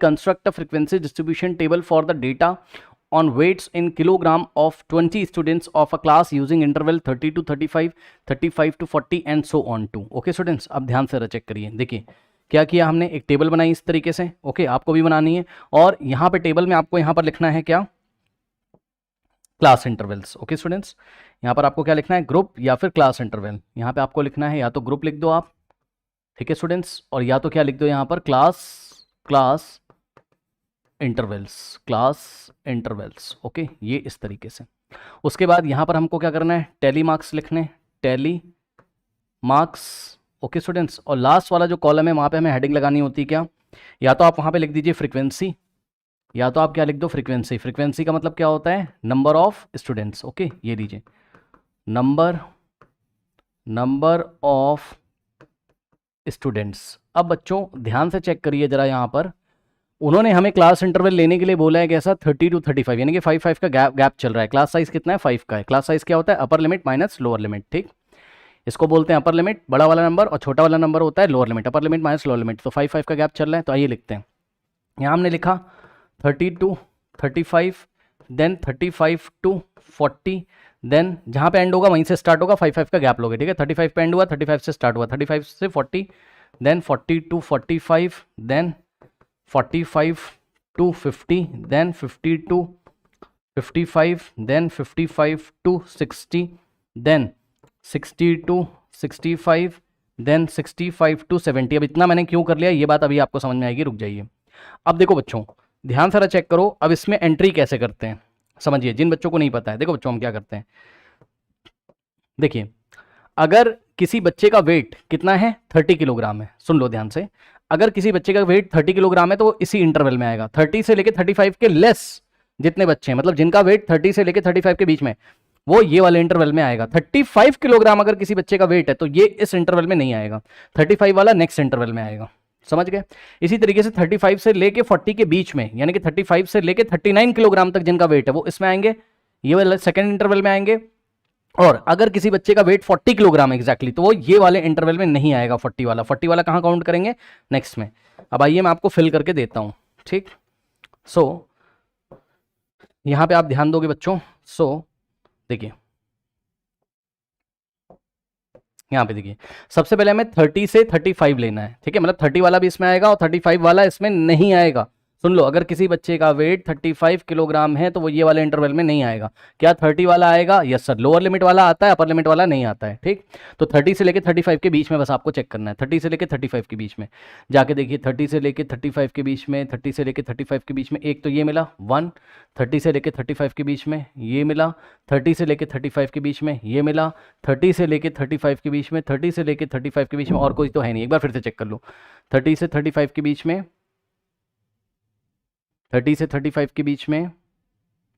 Construct a frequency distribution table for the data on weights in kilogram of 20 students of a class using interval 30 to 35, 35 to 40 and so on to. Okay students, अब ध्यान से check करिए। देखिए क्या किया हमने, एक table बनाई इस तरीके से। ओके, आपको भी बनानी है। और यहाँ पे टेबल में आपको यहाँ पर लिखना है क्या, क्लास इंटरवल्स। ओके स्टूडेंट्स, यहाँ पर आपको क्या लिखना है, ग्रुप या फिर क्लास इंटरवल। यहाँ पे आपको लिखना है या तो ग्रुप लिख दो आप, ठीक है स्टूडेंट्स, और या तो क्या लिख दो यहाँ पर class intervals, class intervals. Okay, ये इस तरीके से। उसके बाद यहाँ पर हमको क्या करना है, टैली मार्क्स लिखने, टैली मार्क्स। ओके स्टूडेंट्स, और लास्ट वाला जो कॉलम है वहाँ पे हमें हेडिंग लगानी होती है क्या, या तो आप वहाँ पे लिख दीजिए फ्रीक्वेंसी, या तो आप क्या लिख दो फ्रीक्वेंसी। फ्रीक्वेंसी का मतलब क्या होता है, नंबर ऑफ स्टूडेंट्स। ओके, ये लीजिए नंबर ऑफ स्टूडेंट्स। अब बच्चों ध्यान से चेक करिए जरा, यहाँ पर उन्होंने हमें क्लास इंटरवल लेने के लिए बोला है कैसा, 30 टू 35, यानी कि 5 का गैप चल रहा है। क्लास साइज कितना है, 5 का है। क्लास साइज क्या होता है, upper limit minus lower limit. ठीक, इसको बोलते हैं अपर लिमिट बड़ा वाला नंबर, और छोटा वाला नंबर होता है lower limit. Upper limit minus lower limit, तो 5 का गैप चल रहा है। तो आइए लिखते हैं, यहाँ हमने लिखा 30 टू 35, देन 35 टू 40, देन जहाँ पे एंड होगा वहीं से स्टार्ट होगा, 5 का गैप लोगे। ठीक है, 35 पे एंड हुआ, 35 से स्टार्ट हुआ, 35 से 40, then 40 to 45, then 45 to 50, then 50 to 55, then 55 to 60, then 60 to 65, then 65 to 70। अब इतना मैंने क्यों कर लिया, ये बात अभी आपको समझ में आएगी, रुक जाइए। अब देखो बच्चों, ध्यान से चेक करो, अब इसमें एंट्री कैसे करते हैं समझिए, जिन बच्चों को नहीं पता है। देखो बच्चों, हम क्या करते हैं, देखिए अगर किसी बच्चे का वेट कितना है, 30 किलोग्राम है। सुन लो ध्यान से, अगर किसी बच्चे का वेट 30 किलोग्राम है तो वो इसी इंटरवल में आएगा। 30 से लेके 35 के लेस जितने बच्चे हैं, मतलब जिनका वेट 30 से लेके 35 के बीच में, वो ये वाले इंटरवल में आएगा। 35 किलोग्राम अगर किसी बच्चे का वेट है तो ये इस इंटरवल में नहीं आएगा, 35 वाला नेक्स्ट इंटरवल में आएगा। समझ गए। इसी तरीके से 35 से लेके 40 के बीच में, यानी कि 35 से लेके 39 किलोग्राम तक जिनका वेट है वो इसमें आएंगे, ये वाले सेकेंड इंटरवल में आएंगे। और अगर किसी बच्चे का वेट 40 किलोग्राम एग्जैक्टली, तो वो ये वाले इंटरवल में नहीं आएगा। 40 वाला कहाँ काउंट करेंगे, नेक्स्ट में। अब आइए मैं आपको फिल करके देता हूं। ठीक, सो यहां पे आप ध्यान दोगे बच्चों। सो देखिए यहाँ पे देखिए, सबसे पहले हमें 30 से 35 लेना है। ठीक है, मतलब 30 वाला भी इसमें आएगा और 35 वाला इसमें नहीं आएगा। सुन लो, अगर किसी बच्चे का वेट 35 किलोग्राम है तो वो ये वाले इंटरवल में नहीं आएगा। क्या 30 वाला आएगा, यस सर। लोअर लिमिट वाला आता है, अपर लिमिट वाला नहीं आता है। ठीक, तो 30 से लेके 35 के बीच में बस आपको चेक करना है। 30 से लेके 35 के बीच में जाके देखिए, 30 से लेके 35 के बीच में, 30 से लेके 35 के बीच में एक तो ये मिला 1, 30 से लेके 35 के बीच में ये मिला, 30 से लेके 35 के बीच में ये मिला, 30 से लेके 35 के बीच में, 30 से लेके 35 के बीच में और कोई तो है नहीं। एक बार फिर से चेक कर लो, 30 से 35 के बीच में, 30 से 35 के बीच में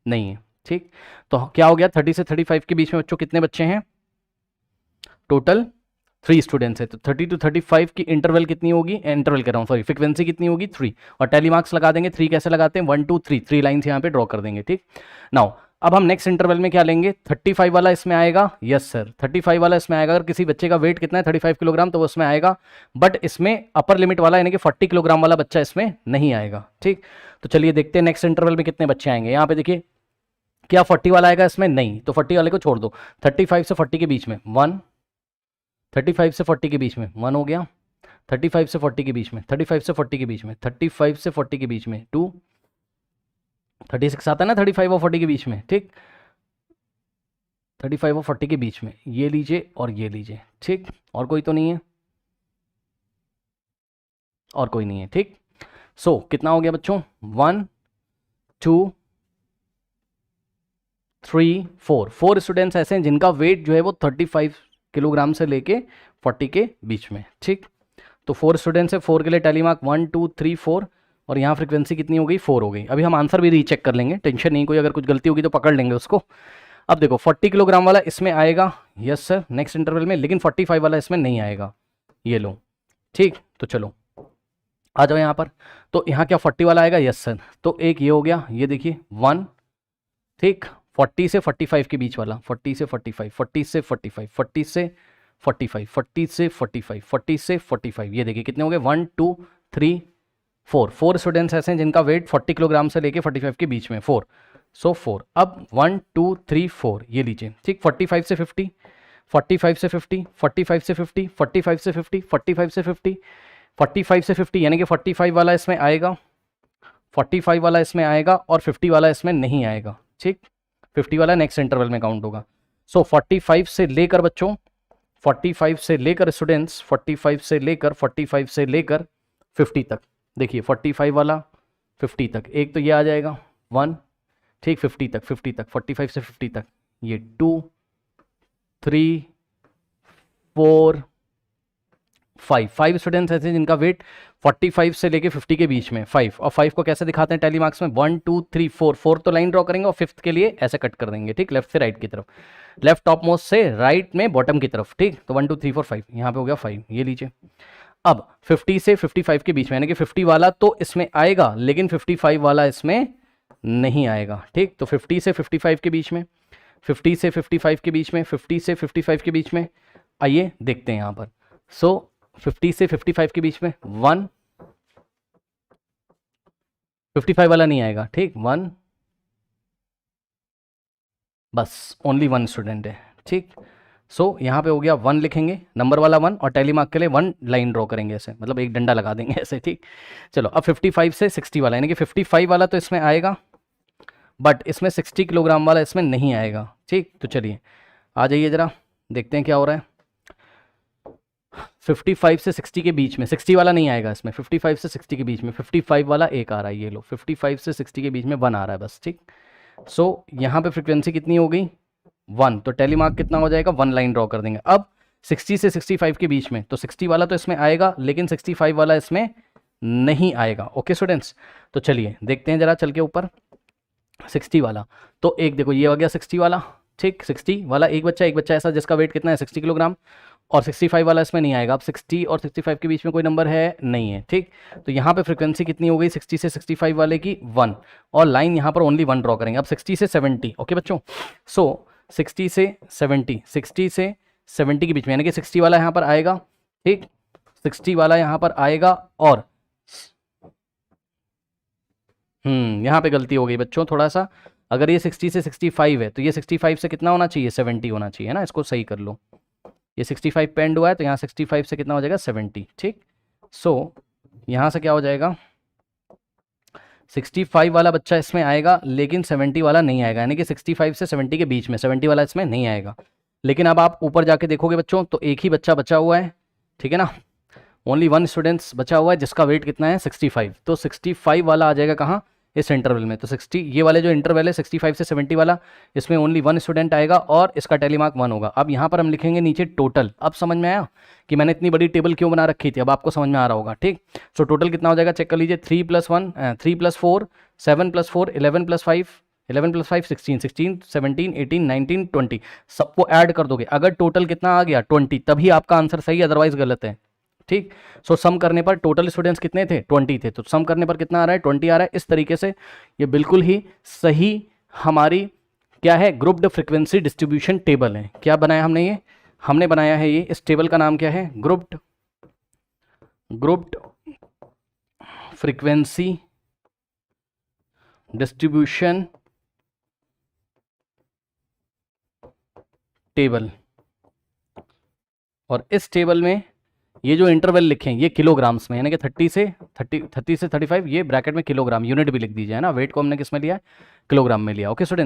नहीं है। ठीक, तो क्या हो गया, 30 से 35 के बीच में बच्चों कितने बच्चे हैं, टोटल 3 स्टूडेंट्स है। तो 30 टू 35 की इंटरवल कितनी होगी, इंटरवल कर रहा हूँ सॉरी, फ्रीक्वेंसी कितनी होगी 3, और टैली मार्क्स लगा देंगे। 3 कैसे लगाते हैं, 1 2 3, 3 लाइन्स यहाँ पे ड्रॉ कर देंगे। ठीक, नाउ अब हम नेक्स्ट इंटरवल में क्या लेंगे, 35 वाला इसमें आएगा, यस सर 35 वाला इसमें आएगा। अगर किसी बच्चे का वेट कितना है 35 किलोग्राम तो वो इसमें आएगा, बट इसमें अपर लिमिट वाला यानी कि 40 किलोग्राम वाला बच्चा इसमें नहीं आएगा। ठीक, तो चलिए देखते हैं नेक्स्ट इंटरवल में कितने बच्चे आएंगे। यहाँ पे देखिए, क्या 40 वाला आएगा इसमें, नहीं, तो 40 वाले को छोड़ दो। 35 से 40 के बीच में 1, 35 से 40 के बीच में 1 हो गया, 35 से 40 के बीच में, 35 से 40 के बीच में, 35 से 40 के बीच में 2, 36 आता है ना 35 और 40 के बीच में। ठीक, 35 और 40 के बीच में ये लीजिए और ये लीजिए। ठीक, और कोई तो नहीं है, और कोई नहीं है। ठीक, सो कितना हो गया बच्चों, 1 2 3 4, 4 स्टूडेंट्स ऐसे हैं जिनका वेट जो है वो 35 किलोग्राम से लेके 40 के बीच में। ठीक, तो 4 स्टूडेंट्स है, 4 के लिए टैली मार्क 1 2 3 4, और यहाँ फ्रीक्वेंसी कितनी हो गई, 4 हो गई। अभी हम आंसर भी रीचेक कर लेंगे, टेंशन नहीं, कोई अगर कुछ गलती होगी तो पकड़ लेंगे उसको। अब देखो 40 किलोग्राम वाला इसमें आएगा, यस सर नेक्स्ट इंटरवल में, लेकिन 45 वाला इसमें नहीं आएगा, ये लो। ठीक, तो चलो आ जाओ यहाँ पर, तो यहाँ क्या 40 वाला आएगा, यस सर। तो एक ये हो गया, ये देखिए 1। ठीक, 40 से 45 के बीच वाला, 40 से 45, 40 से 45, 40 से 45, 40 से 45, 40 से 45, ये देखिए कितने हो गए, 1 2 3 फोर स्टूडेंट्स ऐसे हैं जिनका वेट 40 किलोग्राम से लेके 45 के बीच में, 4, सो 4। अब 1 2 3 4 ये लीजिए, ठीक। 45 से 50, 45 से 50, 45 से 50, 45 से 50, 45 से 50, 45 से 50, यानी कि 45 वाला इसमें आएगा, 45 वाला इसमें आएगा और 50 वाला इसमें नहीं आएगा, ठीक। 50 वाला नेक्स्ट इंटरवल में काउंट होगा। सो 45 से लेकर बच्चों, 45 से लेकर स्टूडेंट्स, 45 से लेकर 45 से लेकर 50 तक, देखिए 45 वाला 50 तक, एक तो ये आ जाएगा 1, ठीक। 50 तक, 50 तक, 45 से 50 तक ये 2 3 4 5 स्टूडेंट्स ऐसे जिनका वेट 45 से लेके 50 के बीच में, 5। और 5 को कैसे दिखाते हैं टैली मार्क्स में, 1 2 3 4, 4 तो लाइन ड्रॉ करेंगे और 5th के लिए ऐसे कट कर देंगे, ठीक। लेफ्ट से राइट की तरफ, लेफ्ट टॉप मोस्ट से राइट में बॉटम की तरफ, ठीक। तो 1 2 3 4 5, यहाँ पे हो गया 5, ये लीजिए। अब 50 से 55 के बीच में, यानी कि 50 वाला तो इसमें आएगा लेकिन 55 वाला इसमें नहीं आएगा, ठीक। तो 50 से 55 के बीच में, 50 से 55 के बीच में, 50 से 55 के बीच में, आइए देखते हैं यहाँ पर। सो 50 से 55 के बीच में 1, 55 वाला नहीं आएगा, ठीक। 1, बस ओनली 1 स्टूडेंट है, ठीक। सो यहाँ पे हो गया 1 लिखेंगे, नंबर वाला 1, और टैली मार्क के लिए 1 लाइन ड्रॉ करेंगे ऐसे, मतलब एक डंडा लगा देंगे ऐसे, ठीक। चलो अब 55 से 60 वाला, यानी कि 55 वाला तो इसमें आएगा बट इसमें 60 किलोग्राम वाला इसमें नहीं आएगा, ठीक। तो चलिए आ जाइए ज़रा देखते हैं क्या हो रहा है। 55 से 60 के बीच में, 60 वाला नहीं आएगा इसमें, 55 से 60 के बीच में 55 वाला एक आ रहा है, ये लो 55 से 60 के बीच में 1 आ रहा है बस, ठीक। सो यहाँ पे फ्रिक्वेंसी कितनी हो गई, 1, तो टैली मार्क कितना हो जाएगा, 1 लाइन ड्रॉ कर देंगे। अब 60 से 65 के बीच में, तो 60 वाला तो इसमें आएगा लेकिन 65 वाला इसमें नहीं आएगा, ओके स्टूडेंट्स। तो चलिए देखते हैं ज़रा चल के ऊपर 60 वाला, तो एक देखो ये हो गया 60 वाला, ठीक। 60 वाला एक बच्चा ऐसा जिसका वेट कितना है 60 किलोग्राम, और 65 वाला इसमें नहीं आएगा। अब 60 और 65 के बीच में कोई नंबर है नहीं है, ठीक। तो यहाँ पे फ्रिक्वेंसी कितनी हो गई 60 से 65 वाले की 1, और लाइन यहाँ पर ओनली 1 ड्रॉ करेंगे। अब 60 से 70, ओके बच्चों। सो 60 से 70, 60 से 70 के बीच में, यानी कि 60 वाला यहाँ पर आएगा, ठीक। 60 वाला यहाँ पर आएगा, और यहाँ पे गलती हो गई बच्चों थोड़ा सा, अगर ये 60 से 65 है तो ये 65 से कितना होना चाहिए, 70 होना चाहिए, है ना। इसको सही कर लो, ये 65 पे एंड हुआ है तो यहाँ 65 से कितना हो जाएगा 70, ठीक। सो यहाँ से क्या हो जाएगा, 65 वाला बच्चा इसमें आएगा लेकिन 70 वाला नहीं आएगा, यानी कि 65 से 70 के बीच में 70 वाला इसमें नहीं आएगा। लेकिन अब आप ऊपर जाके देखोगे बच्चों तो एक ही बच्चा बचा हुआ है, ठीक है ना, ओनली 1 स्टूडेंट्स बचा हुआ है जिसका वेट कितना है 65। तो 65 वाला आ जाएगा कहाँ, इस इंटरवल में। तो 60, ये वाले जो इंटरवल है 65 से 70 वाला, इसमें ओनली 1 स्टूडेंट आएगा और इसका टैली मार्क 1 होगा। अब यहाँ पर हम लिखेंगे नीचे टोटल। अब समझ में आया कि मैंने इतनी बड़ी टेबल क्यों बना रखी थी, अब आपको समझ में आ रहा होगा, ठीक। सो टोटल कितना हो जाएगा चेक कर लीजिए, 3 + 1 3 + 4 7 + 4 11 + 5 11 + 5 16 16 17 18 19 20, सबको ऐड कर दोगे, अगर टोटल कितना आ गया 20 तभी आपका आंसर सही, अदरवाइज गलत है, ठीक। सो सम करने पर टोटल स्टूडेंट्स कितने थे 20 थे, तो सम करने पर कितना आ रहा है 20 आ रहा है। इस तरीके से ये बिल्कुल ही सही हमारी क्या है, ग्रुप्ड फ्रीक्वेंसी डिस्ट्रीब्यूशन टेबल है। क्या बनाया हमने, ये हमने बनाया है, ये इस टेबल का नाम क्या है, ग्रुप्ड फ्रीक्वेंसी डिस्ट्रीब्यूशन टेबल। और इस टेबल में ये जो इंटरवल लिखे हैं ये किलोग्राम्स में, यानी कि 30 से 35 ये ब्रैकेट में किलोग्राम, यूनिट भी लिख दीजिए, है ना। वेट को हमने किस में लिया है, किलोग्राम में लिया, ओके स्टूडेंट्स।